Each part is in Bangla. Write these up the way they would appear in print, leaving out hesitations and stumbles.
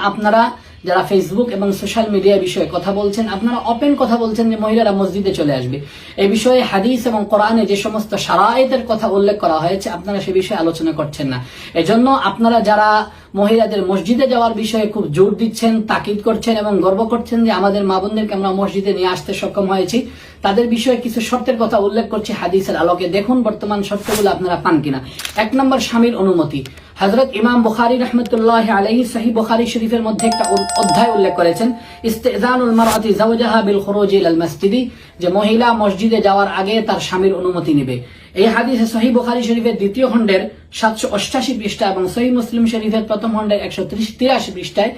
আপনারা যারা ফেসবুক এবং সোশ্যাল মিডিয়া বিষয়ে কথা বলছেন, আপনারা ওপেন কথা বলছেন যে মহিলারা মসজিদে চলে আসবে। এই বিষয়ে হাদিস এবং কোরআনে যে সমস্ত শারায়েতের কথা উল্লেখ করা হয়েছে আপনারা সে বিষয়ে আলোচনা করছেন না। এজন্য আপনারা যারা মহিলাদের মসজিদে যাওয়ার বিষয়ে খুব জোর দিচ্ছেন, তাকিদ করছেন এবং গর্ব করছেন যে আমাদের মা বোনদেরকে আমরা মসজিদে নিয়ে আসতে সক্ষম হয়েছি, তাদের বিষয়ে কিছু শর্তের কথা উল্লেখ করছি হাদিসের আলোকে। দেখুন বর্তমান শর্তগুলো আপনারা পান কিনা। 1 নম্বর, স্বামীর অনুমতি। হযরত ইমাম বুখারী রাহমাতুল্লাহি আলাইহি সহিহ বুখারী শরীফের মধ্যে একটা অধ্যায় উল্লেখ করেছেন, ইস্তিজানুল মারআতি যাওজাহা বিল খুরুজি ইলাল মসজিদি, যে মহিলা মসজিদে যাওয়ার আগে তার স্বামীর অনুমতি নেবে। এই হাদিসে সহিহ বুখারী শরীফের 2য় খণ্ডের 788 পৃষ্ঠা এবং সহিহ মুসলিম শরীফের 1ম খণ্ডের 183 পৃষ্ঠায়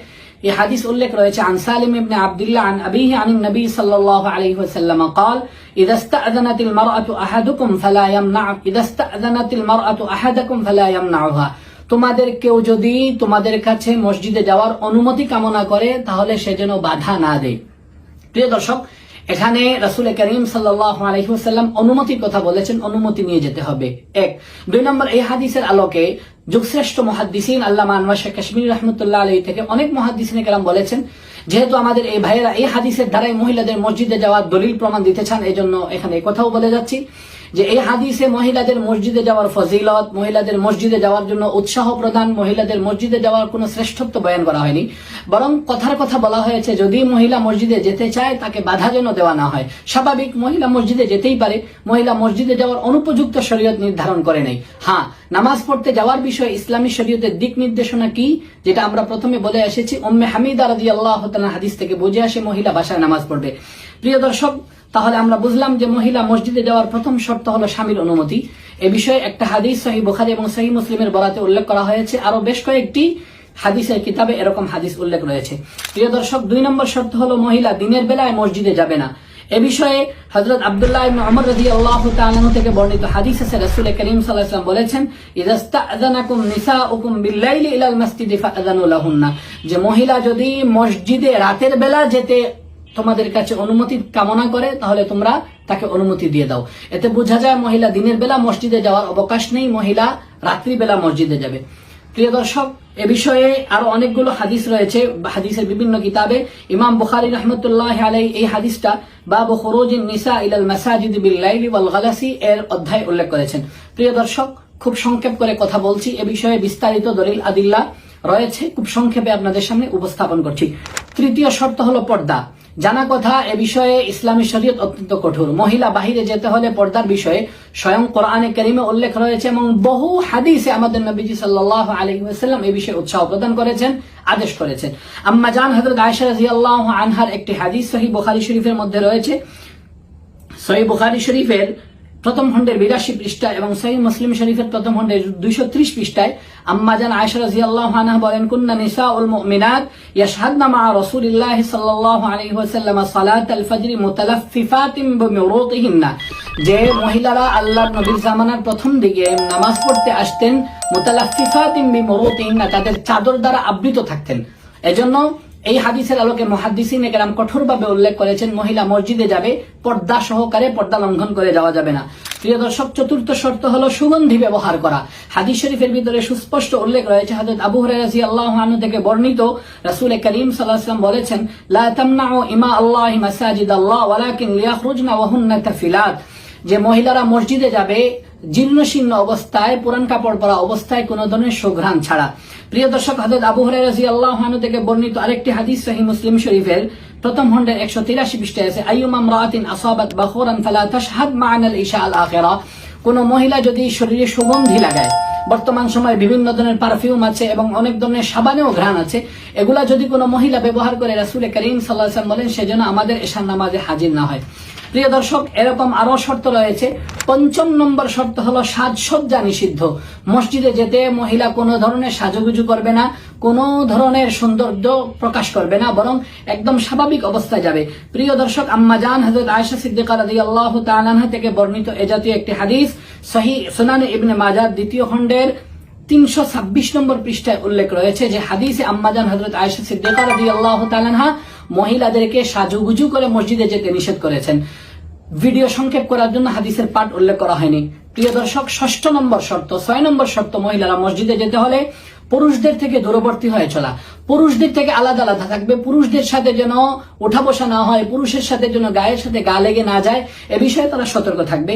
এই হাদিস উল্লেখ রয়েছে। আন সালিম ইবনে আব্দুল্লাহ আন আবিহি আনিন নবী সাল্লাল্লাহু আলাইহি ওয়াসাল্লাম قال اذا استأذنت المرأة احدكم فلا يمنع اذا استأذنت المرأة احدكم فلا يمنعها, তোমাদের কেউ যদি তোমাদের কাছে মসজিদে যাওয়ার অনুমতি কামনা করে তাহলে সে যেন বাধা না দেয়। প্রিয় দর্শক, এখানে রাসূল করিম সাল্লাল্লাহু আলাইহি ওয়াসাল্লাম অনুমতির কথা বলেছেন, অনুমতি নিয়ে যেতে হবে। 1। 2 নম্বর, এই হাদিসের আলোকে যুগশ্রেষ্ঠ মুহাদ্দিসিন আল্লামা আনওয়ার শেখ কাশ্মীরি রাহমাতুল্লাহ আলাইহি থেকে অনেক মুহাদ্দিসিনে কেরাম বলেছেন, যেহেতু আমাদের এই ভাইয়েরা এই হাদিসের দ্বারাই মহিলাদের মসজিদে যাওয়ার দলিল প্রমাণ দিতে চান, এই জন্য এখানে এই কথাও বলে যাচ্ছি যে এই হাদিসে মহিলাদের মসজিদে যাওয়ার ফজিলত, মহিলাদের মসজিদে যাওয়ার জন্য উৎসাহ প্রদান, মহিলাদের মসজিদে যাওয়ার কোনো শ্রেষ্ঠত্ব বয়ান করা হয়নি, বরং কথার কথা বলা হয়েছে যদি মহিলা মসজিদে যেতে চায় তাকে বাধা যেন দেওয়া না হয়। স্বাভাবিক, মহিলা মসজিদে যেতেই পারে, মহিলা মসজিদে যাওয়ার অনুপযুক্ত শরীয়ত নির্ধারণ করে নেই। হ্যাঁ, নামাজ পড়তে যাওয়ার বিষয়ে ইসলামী শরীয়তের দিক নির্দেশনা কি, যেটা আমরা প্রথমে বলে এসেছি, উম্মে হামিদা রাদিয়াল্লাহু তাআলা হাদিস থেকে বুঝে আসে মহিলা বাসায় নামাজ পড়বে। প্রিয় দর্শক, তাহলে আমরা বুঝলাম যে মহিলা মসজিদে যাওয়ার প্রথম শর্ত হলো স্বামীর অনুমতি। এ বিষয়ে একটা হাদিস সহিহ বুখারী এবং সহিহ মুসলিমের বরাতে উল্লেখ করা হয়েছে, আরো বেশ কয়েকটি হাদিসের কিতাবে এরকম হাদিস উল্লেখ রয়েছে। প্রিয় দর্শক, 2 নম্বর শর্ত হলো মহিলা দিনের বেলায় মসজিদে যাবে না। এ বিষয়ে হযরত আব্দুল্লাহ ইবনে ওমর রাদিয়াল্লাহু তাআলা আনহু থেকে বর্ণিত হাদিস আছে, রাসূল করিম সাল্লাল্লাহু আলাইহি ওয়াসাল্লাম বলেছেন, ইযাস্তা'যানাকুম নিসাউকুম বিল-লাইলি ইলাল মাসজিদি ফা'যানু লাহুন্না, যে মহিলা যদি মসজিদে রাতের বেলা যেতে তোমাদের কাছে অনুমতি কামনা করে তাহলে তোমরা তাকে অনুমতি দিয়ে দাও। এতে বোঝা যায় মহিলা দিনের বেলা মসজিদে যাওয়ার অবকাশ নেই, মহিলা রাত্রি বেলা মসজিদে যাবে। প্রিয় দর্শক, এ বিষয়ে আরো অনেকগুলো হাদিস রয়েছে হাদিসের বিভিন্ন কিতাবে। ইমাম বুখারী রাহমাতুল্লাহি আলাইহি এই হাদিসটা বাবু খুরুজিন নিসা ইলাল মাসাজিদ বিল লাইলি ওয়াল গালাসি এর অধ্যায়ে উল্লেখ করেছেন। প্রিয় দর্শক, খুব সংক্ষেপ করে কথা বলছি, এ বিষয়ে বিস্তারিত দলিল আদিল্লা রয়েছে, খুব সংক্ষেপে আপনাদের সামনে উপস্থাপন করছি। 3য় শর্ত হলো পর্দা। জানা কথা, এ বিষয়ে ইসলামী শরীয়ত অত্যন্ত কঠোর। মহিলা বাহিরে যেতে হলে পর্দার বিষয়ে স্বয়ং কোরআনে কারিমে উল্লেখ রয়েছে এবং বহু হাদিসে আমাদের নবীজি সাল্লাল্লাহু আলাইহি ওয়াসাল্লাম এই বিষয়ে উৎসাহ প্রদান করেছেন, আদেশ করেছেন। আম্মা জান হযরত আয়েশা রাদিয়াল্লাহু আনহার একটি হাদিস সহিহ বুখারী শরীফের মধ্যে রয়েছে। সহিহ বুখারী শরীফের 1ম খণ্ডের 82 পৃষ্ঠা এবং সহিহ মুসলিম শরীফের 1ম খণ্ডের 230 পৃষ্ঠায় আম্মা জান আয়েশা রাদিয়াল্লাহু আনহা বলেন, কুন্না নিসাউল মুমিনাত ইয়াশহাদনা মা রাসূলিল্লাহি সাল্লাল্লাহু আলাইহি ওয়াসাল্লাম সালাতাল ফজর মুতালাফফিফাতিন বিমুরুতিহিন্না, যে মহিলারা আল্লাহর নবীর জামানার প্রথম দিকে নামাজ পড়তে আসতেন মুতালাফফিফাতিন বিমুরুতিহিন্না, তাদের চাদর দ্বারা আবৃত থাকতেন। এজন্য এই হাদিসের আলোকে মুহাদ্দিসিনে কেরাম কঠোরভাবে উল্লেখ করেছেন মহিলা মসজিদে যাবে পর্দা সহকারে, পর্দা লঙ্ঘন করে যাওয়া যাবে না। প্রিয় দর্শক, 4র্থ শর্ত হলো সুগন্ধি ব্যবহার করা। হাদিস শরীফের ভিতরে সুস্পষ্ট উল্লেখ রয়েছে, হযরত আবু হুরায়রা রাদিয়াল্লাহু আনহু থেকে বর্ণিত, রাসূল করিম সাল্লাল্লাহু আলাইহি ওয়াসাল্লাম বলেছেন, লা তামনাউ ইমা আল্লাহি মাসাজিদাল্লাহ ওয়ালাকিন লিয়াখরুজনা ওয়া হুন্না তাফিলাত, যে মহিলারা মসজিদে যাবে জীর্ণশীর্ণ অবস্থায়, পুরান কাপড় পরা অবস্থায়, কোন ধরনের সুঘ্রাণ ছাড়া। প্রিয় দর্শক, হযরত আবু হুরায়রা রাদিয়াল্লাহু আনহু থেকে বর্ণিত আরেকটি হাদিস সহিহ মুসলিম শরীফের 1ম খণ্ডের 183 পৃষ্ঠায় আছে, আইয়ুমা ইমরাআতিন আসাবাত বাখুরান ফালা তাশহাদ মা'আনাল ইশা আল আখিরা, কোন মহিলা যদি শরীরে সুগন্ধি লাগায়, বর্তমান সময়ে বিভিন্ন ধরনের পারফিউম আছে এবং অনেক ধরনের সাবানেও ঘ্রাণ আছে, এগুলা যদি কোনো মহিলা ব্যবহার করে, রাসূল করিম সাল্লাল্লাহু আলাইহি ওয়াসাল্লাম বলেন সেজন্য আমাদের এশার নামাজে হাজির না হয়। প্রিয় দর্শক, এরকম আরো শর্ত রয়েছে। 5ম নম্বর শর্ত হলো সাজসজ্জা নিষিদ্ধ। মসজিদে যেতে মহিলা কোনো ধরনের সাজুগুজু করবে না, কোনো ধরনের সৌন্দর্য প্রকাশ করবে না, বরং একদম স্বাভাবিক অবস্থায় যাবে। প্রিয় দর্শক, আম্মা জান হযরত আয়েশা সিদ্দিকা রাদিয়াল্লাহু তাআলা আনহা থেকে বর্ণিত এ জাতীয় একটি হাদিস সহিহ সুনানে ইবনে মাজাহ 2য় খণ্ডের 326 নম্বর পৃষ্ঠায় উল্লেখ রয়েছে, যে হাদিসে আম্মা জান হযরত আয়েশা সিদ্দিকা রাদিয়াল্লাহু তাআলা আনহা মহিলাদেরকে সাজুগুজু করে মসজিদে যেতে নিষেধ করেছেন। ভিডিও সংক্ষেপ করার জন্য হাদিসের পাঠ উল্লেখ করা হয়নি। প্রিয় দর্শক, 6 নম্বর শর্ত, 6 নম্বর শর্ত, মহিলারা মসজিদে যেতে হলে পুরুষদের থেকে দূরবর্তী হয়ে চলা, পুরুষদের থেকে আলাদা আলাদা থাকবে, পুরুষদের সাথে যেন ওঠা বসা না হয়, পুরুষের সাথে যেন গায়ের সাথে গা লেগে না যায়, এ বিষয়ে তারা সতর্ক থাকবে।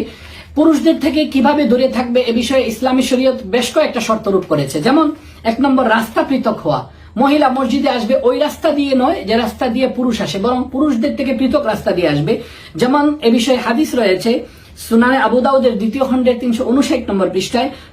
পুরুষদের থেকে কিভাবে দূরে থাকবে এ বিষয়ে ইসলামী শরীয়ত বেশ কয়েকটা শর্তরূপ করেছে। যেমন 1 নম্বর, রাস্তা পৃথক হওয়া। মহিলা মসজিদে আসবে ওই রাস্তা দিয়ে নয় যে রাস্তা দিয়ে পুরুষ আসে, বরং পুরুষদের থেকে পৃথক রাস্তা দিয়ে আসবে। যেমন এ বিষয়ে হাদিস রয়েছে সুনানে আবু দাউদের 2য় খণ্ডের 359 নম্বর পৃষ্ঠায়,